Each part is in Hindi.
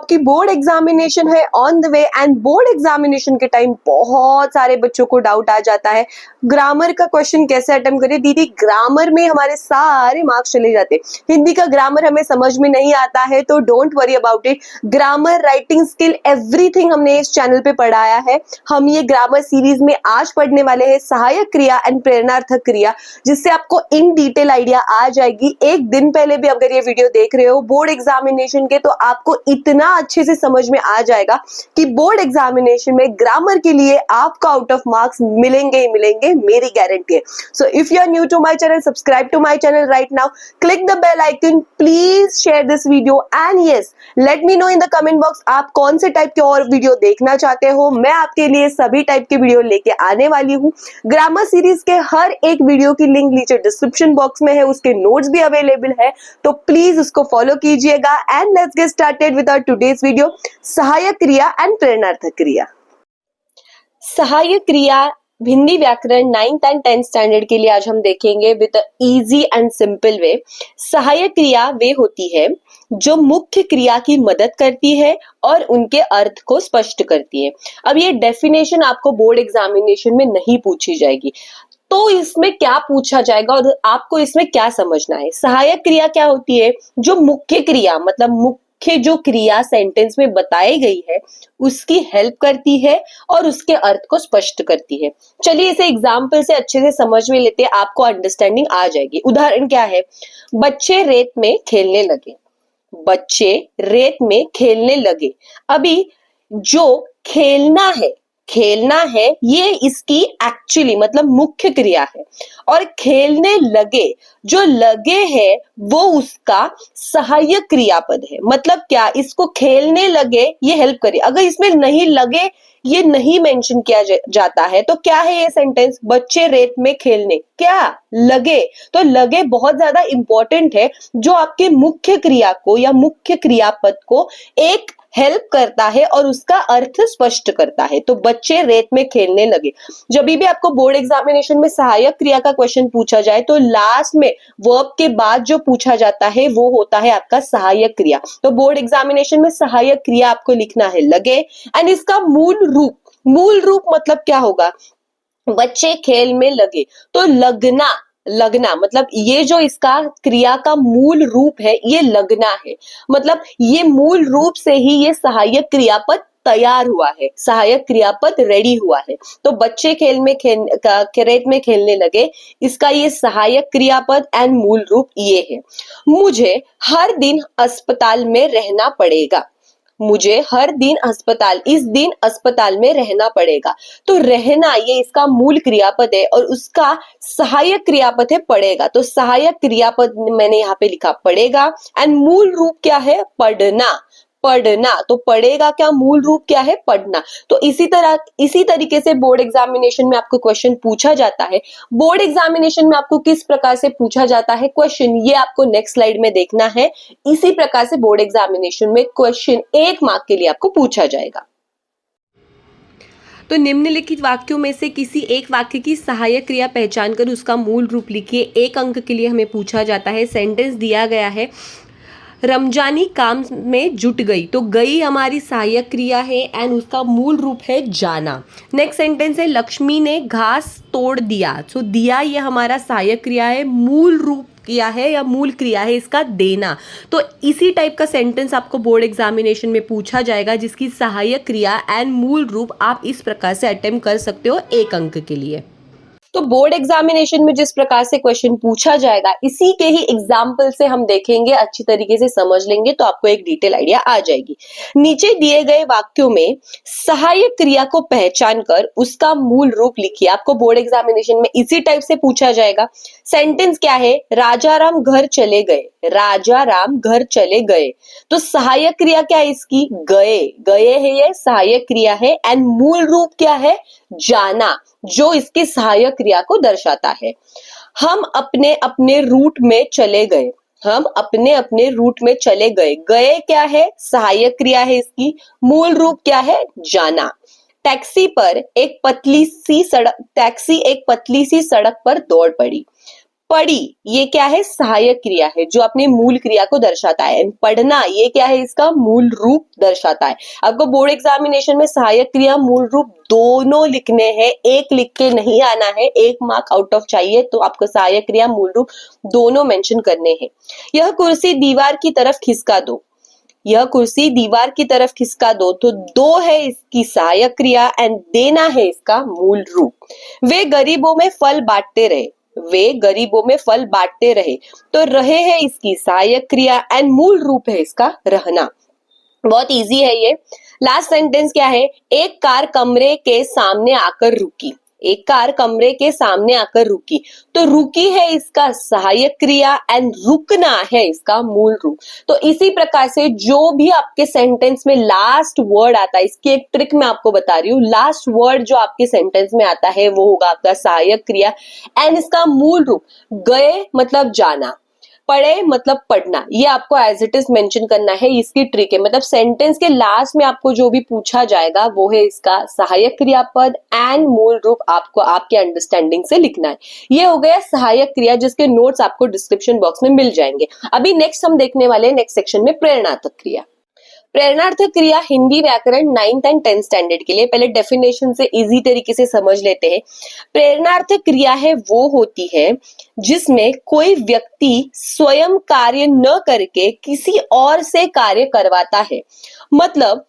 आपकी बोर्ड एग्जामिनेशन है on the way and board examination के टाइम बहुत सारे बच्चों को डाउट आ जाता है ग्रामर का क्वेश्चन कैसे अटेम्प्ट करें। दीदी ग्रामर में हमारे सारे मार्क्स चले जाते हैं, हिंदी का ग्रामर हमें समझ में नहीं आता है तो don't worry about it. Grammar, writing skill, everything हमने इस चैनल पे पढ़ाया है। हम ये ग्रामर सीरीज में आज पढ़ने वाले हैं सहायक क्रिया एंड प्रेरणार्थक क्रिया, जिससे आपको इन डिटेल आइडिया आ जाएगी। एक दिन पहले भी अगर ये वीडियो देख रहे हो बोर्ड एग्जामिनेशन के, तो आपको इतना अच्छे से समझ में आ जाएगा कि बोर्ड एग्जामिनेशन में ग्रामर के लिए आपको आउट ऑफ मार्क्स मिलेंगे ही मिलेंगे, मेरी गारंटी है। So if you are new to my channel, subscribe to my channel right now, click the bell icon, please share this video and yes let me know in the comment box आप कौन से टाइप के और वीडियो देखना चाहते हो। मैं आपके लिए सभी टाइप के वीडियो लेके आने वाली हूँ। ग्रामर सीरीज के हर एक वीडियो की लिंक नीचे डिस्क्रिप्शन बॉक्स में है, उसके नोट्स भी अवेलेबल है, तो प्लीज उसको फॉलो कीजिएगा। And let's get started with our today's video, सहायक क्रिया एंड प्रेरणार्थक क्रिया। सहायक क्रिया हिंदी व्याकरण 9th एंड 10th स्टैंडर्ड के लिए आज हम देखेंगे with easy and simple way. सहायक क्रिया वे होती है जो मुख्य क्रिया की मदद करती है और उनके अर्थ को स्पष्ट करती है। अब ये डेफिनेशन आपको बोर्ड एग्जामिनेशन में नहीं पूछी जाएगी, तो इसमें क्या पूछा जाएगा और आपको इसमें क्या समझना है। सहायक क्रिया क्या होती है? जो मुख्य क्रिया, मतलब मुख्य जो क्रिया सेंटेंस में बताई गई है उसकी हेल्प करती है और उसके अर्थ को स्पष्ट करती है। चलिए इसे एग्जाम्पल से अच्छे से समझ में लेते हैं, आपको अंडरस्टैंडिंग आ जाएगी। उदाहरण क्या है? बच्चे रेत में खेलने लगे। बच्चे रेत में खेलने लगे। अभी जो खेलना है ये इसकी एक्चुअली मतलब मुख्य क्रिया है, और खेलने लगे, जो लगे है वो उसका सहायक क्रियापद है। मतलब क्या? इसको खेलने लगे ये हेल्प करे। अगर इसमें नहीं लगे ये नहीं मेंशन किया जाता है तो क्या है ये सेंटेंस? बच्चे रेत में खेलने, क्या लगे? तो लगे बहुत ज्यादा इंपॉर्टेंट है, जो आपके मुख्य क्रिया को या मुख्य क्रियापद को एक हेल्प करता है और उसका अर्थ स्पष्ट करता है। तो बच्चे रेत में खेलने लगे। जब भी आपको बोर्ड एग्जामिनेशन में सहायक क्रिया का क्वेश्चन पूछा जाए तो लास्ट में वर्ब के बाद जो पूछा जाता है वो होता है आपका सहायक क्रिया। तो बोर्ड एग्जामिनेशन में सहायक क्रिया आपको लिखना है लगे, एंड इसका मूल रूप मतलब क्या होगा? बच्चे खेल में लगे, तो लगना मतलब ये जो इसका क्रिया का मूल रूप है ये लगना है। मतलब ये मूल रूप से ही ये सहायक क्रियापद तैयार हुआ है, सहायक क्रियापद रेडी हुआ है। तो बच्चे रेत में खेलने लगे, इसका ये सहायक क्रियापद एंड मूल रूप ये है। मुझे हर दिन अस्पताल में रहना पड़ेगा। मुझे हर दिन इस दिन अस्पताल में रहना पड़ेगा। तो रहना ये इसका मूल क्रियापद है और उसका सहायक क्रियापद है पड़ेगा। तो सहायक क्रियापद मैंने यहाँ पे लिखा पड़ेगा, एंड मूल रूप क्या है? पढ़ना। तो पढ़ेगा क्या? मूल रूप क्या है? पढ़ना। तो इसी तरीके से बोर्ड एग्जामिनेशन में आपको क्वेश्चन पूछा जाता है। बोर्ड एग्जामिनेशन में आपको किस प्रकार से पूछा जाता है क्वेश्चन, ये आपको नेक्स्ट स्लाइड में देखना है। इसी प्रकार से बोर्ड एग्जामिनेशन में क्वेश्चन 1 मार्क के लिए आपको पूछा जाएगा। तो निम्नलिखित वाक्यों में से किसी एक वाक्य की सहायक क्रिया पहचान कर उसका मूल रूप लिखिए। 1 अंक के लिए हमें पूछा जाता है। सेंटेंस दिया गया है, रमजानी काम में जुट गई। तो गई हमारी सहायक क्रिया है एंड उसका मूल रूप है जाना। नेक्स्ट सेंटेंस है, लक्ष्मी ने घास तोड़ दिया। तो दिया ये हमारा सहायक क्रिया है, मूल रूप किया है या मूल क्रिया है इसका देना। तो इसी टाइप का सेंटेंस आपको बोर्ड एग्जामिनेशन में पूछा जाएगा, जिसकी सहायक क्रिया एंड मूल रूप आप इस प्रकार से अटेम्प्ट कर सकते हो 1 अंक के लिए। तो बोर्ड एग्जामिनेशन में जिस प्रकार से क्वेश्चन पूछा जाएगा इसी के ही एग्जाम्पल से हम देखेंगे, अच्छी तरीके से समझ लेंगे तो आपको एक डिटेल आइडिया आ जाएगी। नीचे दिए गए वाक्यों में सहायक क्रिया को पहचान कर उसका मूल रूप लिखिए। आपको बोर्ड एग्जामिनेशन में इसी टाइप से पूछा जाएगा। सेंटेंस क्या है? राजा राम घर चले गए। राजा राम घर चले गए। तो सहायक क्रिया क्या है इसकी? गए है, ये सहायक क्रिया है, एंड मूल रूप क्या है? जाना, जो इसकी सहायक क्रिया को दर्शाता है। हम अपने अपने रूट में चले गए। हम अपने अपने रूट में चले गए। गए क्या है? सहायक क्रिया है इसकी। मूल रूप क्या है? जाना। टैक्सी एक पतली सी सड़क पर दौड़ पड़ी। पढ़ी ये क्या है, सहायक क्रिया है जो अपने मूल क्रिया को दर्शाता है। पढ़ना ये क्या है, इसका मूल रूप दर्शाता है। आपको बोर्ड एग्जामिनेशन में सहायक क्रिया मूल रूप दोनों लिखने हैं, एक लिख के नहीं आना है, 1 मार्क आउट ऑफ चाहिए तो आपको सहायक क्रिया मूल रूप दोनों मेंशन करने हैं। यह कुर्सी दीवार की तरफ खिसका दो, यह कुर्सी दीवार की तरफ खिसका दो, तो दो है इसकी सहायक क्रिया एंड देना है इसका मूल रूप। वे गरीबों में फल बांटते रहे, वे गरीबों में फल बांटते रहे, तो रहे है इसकी सहायक क्रिया एंड मूल रूप है इसका रहना। बहुत इजी है ये। लास्ट सेंटेंस क्या है, एक कार कमरे के सामने आकर रुकी, एक कार कमरे के सामने आकर रुकी, तो रुकी है इसका सहायक क्रिया एंड रुकना है इसका मूल रूप। तो इसी प्रकार से जो भी आपके सेंटेंस में लास्ट वर्ड आता है, इसकी एक ट्रिक मैं आपको बता रही हूँ, लास्ट वर्ड जो आपके सेंटेंस में आता है वो होगा आपका सहायक क्रिया एंड इसका मूल रूप। गए मतलब जाना, पढ़े मतलब पढ़ना, ये आपको एज इट इज मेंशन करना है। इसकी ट्रिक है, मतलब सेंटेंस के लास्ट में आपको जो भी पूछा जाएगा वो है इसका सहायक क्रियापद एंड मूल रूप आपको आपके अंडरस्टैंडिंग से लिखना है। ये हो गया सहायक क्रिया जिसके नोट्स आपको डिस्क्रिप्शन बॉक्स में मिल जाएंगे। अभी नेक्स्ट हम देखने वाले हैं नेक्स्ट सेक्शन में प्रेरणार्थक क्रिया। प्रेरणार्थक क्रिया हिंदी व्याकरण 9th एंड 10th स्टैंडर्ड के लिए, पहले डेफिनेशन से इजी तरीके से समझ लेते हैं। प्रेरणार्थक क्रिया है वो होती है जिसमें कोई व्यक्ति स्वयं कार्य न करके किसी और से कार्य करवाता है। मतलब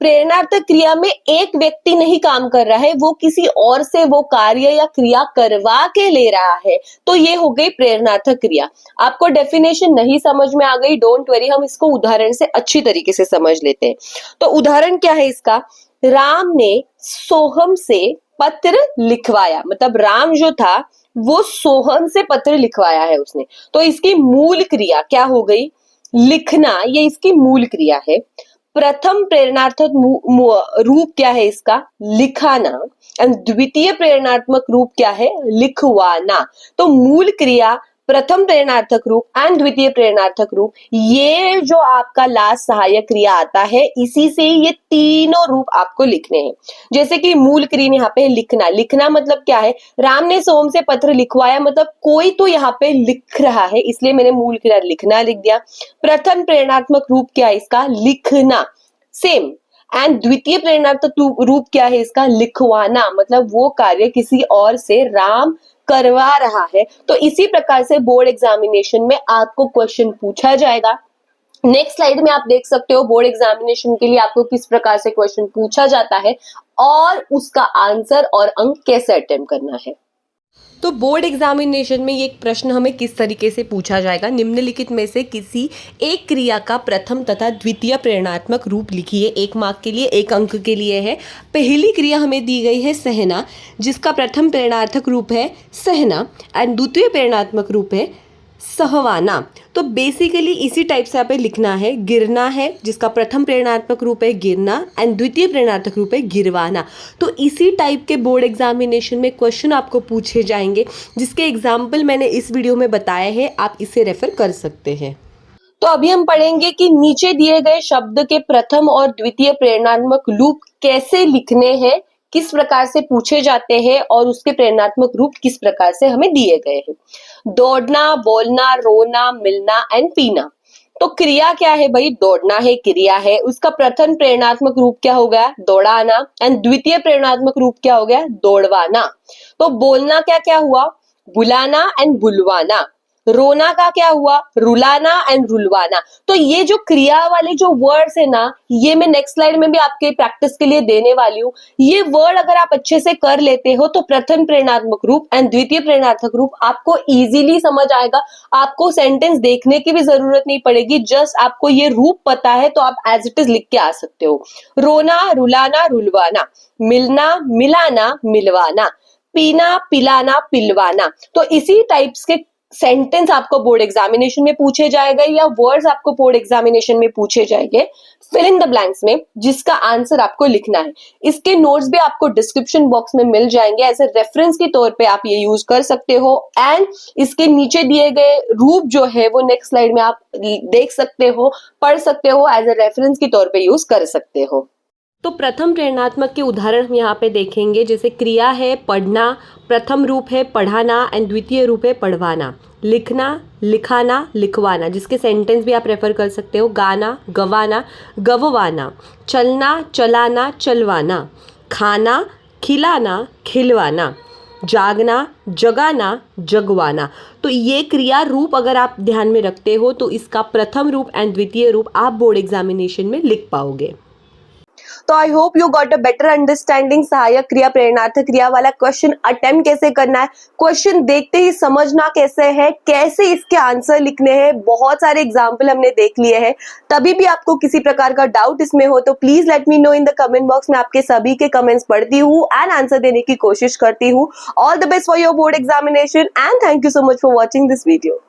प्रेरणार्थक क्रिया में एक व्यक्ति नहीं काम कर रहा है, वो किसी और से वो कार्य या क्रिया करवा के ले रहा है, तो ये हो गई प्रेरणार्थक क्रिया। आपको डेफिनेशन नहीं समझ में आ गई, डोंट वरी, हम इसको उदाहरण से अच्छी तरीके से समझ लेते हैं। तो उदाहरण क्या है इसका, राम ने सोहम से पत्र लिखवाया, मतलब राम जो था वो सोहम से पत्र लिखवाया है उसने, तो इसकी मूल क्रिया क्या हो गई, लिखना, ये इसकी मूल क्रिया है। प्रथम प्रेरणार्थक रूप क्या है इसका, लिखाना, एंड द्वितीय प्रेरणात्मक रूप क्या है, लिखवाना। तो मूल क्रिया, प्रथम प्रेरणार्थक रूप एंड द्वितीय प्रेरणार्थक रूप, ये जो आपका लास्ट सहायक क्रिया आता है, इसी से ये तीनों रूप आपको लिखने हैं। जैसे कि मूल क्रिया यहाँ पे लिखना, लिखना मतलब क्या है, राम ने सोम से पत्र लिखवाया, मतलब कोई तो यहाँ पे लिख रहा है, इसलिए मैंने मूल क्रिया लिखना लिख दिया। प्रथम प्रेरणात्मक रूप क्या है इसका, लिखना, सेम। एंड द्वितीय प्रेरणात्मक रूप क्या है इसका, लिखवाना, मतलब वो कार्य किसी और से राम करवा रहा है। तो इसी प्रकार से बोर्ड एग्जामिनेशन में आपको क्वेश्चन पूछा जाएगा। नेक्स्ट स्लाइड में आप देख सकते हो बोर्ड एग्जामिनेशन के लिए आपको किस प्रकार से क्वेश्चन पूछा जाता है और उसका आंसर और अंक कैसे अटेम्प्ट करना है। तो बोर्ड एग्जामिनेशन में ये एक प्रश्न हमें किस तरीके से पूछा जाएगा, निम्नलिखित में से किसी एक क्रिया का प्रथम तथा द्वितीय प्रेरणात्मक रूप लिखिए। 1 मार्क के लिए, 1 अंक के लिए है। पहली क्रिया हमें दी गई है सहना, जिसका प्रथम प्रेरणार्थक रूप है सहना एंड द्वितीय प्रेरणात्मक रूप है सहवाना। तो बेसिकली इसी टाइप से यहाँ पे लिखना है। गिरना है जिसका प्रथम प्रेरणात्मक रूप है गिरना एंड द्वितीय प्रेरणात्मक रूप है गिरवाना। तो इसी टाइप के बोर्ड एग्जामिनेशन में क्वेश्चन आपको पूछे जाएंगे, जिसके एग्जाम्पल मैंने इस वीडियो में बताए हैं, आप इसे रेफर कर सकते हैं। तो अभी हम पढ़ेंगे कि नीचे दिए गए शब्द के प्रथम और द्वितीय प्रेरणात्मक रूप कैसे लिखने हैं, किस प्रकार से पूछे जाते हैं और उसके प्रेरणात्मक रूप किस प्रकार से हमें दिए गए हैं। दौड़ना, बोलना, रोना, मिलना एंड पीना। तो क्रिया क्या है भाई, दौड़ना है, क्रिया है, उसका प्रथम प्रेरणात्मक रूप क्या हो गया, दौड़ाना, एंड द्वितीय प्रेरणात्मक रूप क्या हो गया, दौड़वाना। तो बोलना क्या क्या हुआ, बुलाना एंड बुलवाना। रोना का क्या हुआ, रुलाना एंड रुलवाना। तो ये जो क्रिया वाले जो वर्ड्स है ना, ये मैं नेक्स्ट स्लाइड में भी आपके प्रैक्टिस के लिए देने वाली हूँ। ये वर्ड अगर आप अच्छे से कर लेते हो तो प्रथम प्रेरणात्मक रूप एंड द्वितीय प्रेरणात्मक रूप आपको इजीली समझ आएगा। आपको सेंटेंस देखने की भी जरूरत नहीं पड़ेगी, जस्ट आपको ये रूप पता है तो आप एज इट इज लिख के आ सकते हो। रोना, रुलाना, रुलवाना, मिलना, मिलाना, मिलवाना, पीना, पिलाना, पिलवाना। तो इसी टाइप्स के सेंटेंस आपको बोर्ड एग्जामिनेशन में पूछे जाएगा या वर्ड्स आपको बोर्ड एग्जामिनेशन में पूछे जाएंगे फिल इन द ब्लैंक्स में, जिसका आंसर आपको लिखना है। इसके नोट्स भी आपको डिस्क्रिप्शन बॉक्स में मिल जाएंगे, एज ए रेफरेंस के तौर पे आप ये यूज कर सकते हो। एंड इसके नीचे दिए गए रूप जो है वो नेक्स्ट स्लाइड में आप देख सकते हो, पढ़ सकते हो, एज ए रेफरेंस के तौर पे यूज कर सकते हो। तो प्रथम प्रेरणात्मक के उदाहरण हम यहाँ पे देखेंगे, जैसे क्रिया है पढ़ना, प्रथम रूप है पढ़ाना एंड द्वितीय रूप है पढ़वाना। लिखना, लिखाना, लिखवाना, जिसके सेंटेंस भी आप रेफर कर सकते हो, गाना, गवाना, गववाना। चलना, चलाना, चलवाना। खाना, खिलाना, खिलवाना। जागना, जगाना, जगवाना। तो ये क्रिया रूप अगर आप ध्यान में रखते हो तो इसका प्रथम रूप एंड द्वितीय रूप आप बोर्ड एग्जामिनेशन में लिख पाओगे। तो I hope you got a better understanding सहायक क्रिया प्रेरणार्थक क्रिया वाला क्वेश्चन अटेम्प्ट कैसे करना है, क्वेश्चन देखते ही समझना कैसे है, कैसे इसके आंसर लिखने हैं। बहुत सारे एग्जाम्पल हमने देख लिए हैं। तभी भी आपको किसी प्रकार का डाउट इसमें हो तो please let me know in the comment box में। आपके सभी के कमेंट्स पढ़ती हूँ एंड आंसर देने की कोशिश करती हूँ। All the best for your board examination and thank you so much for watching this video.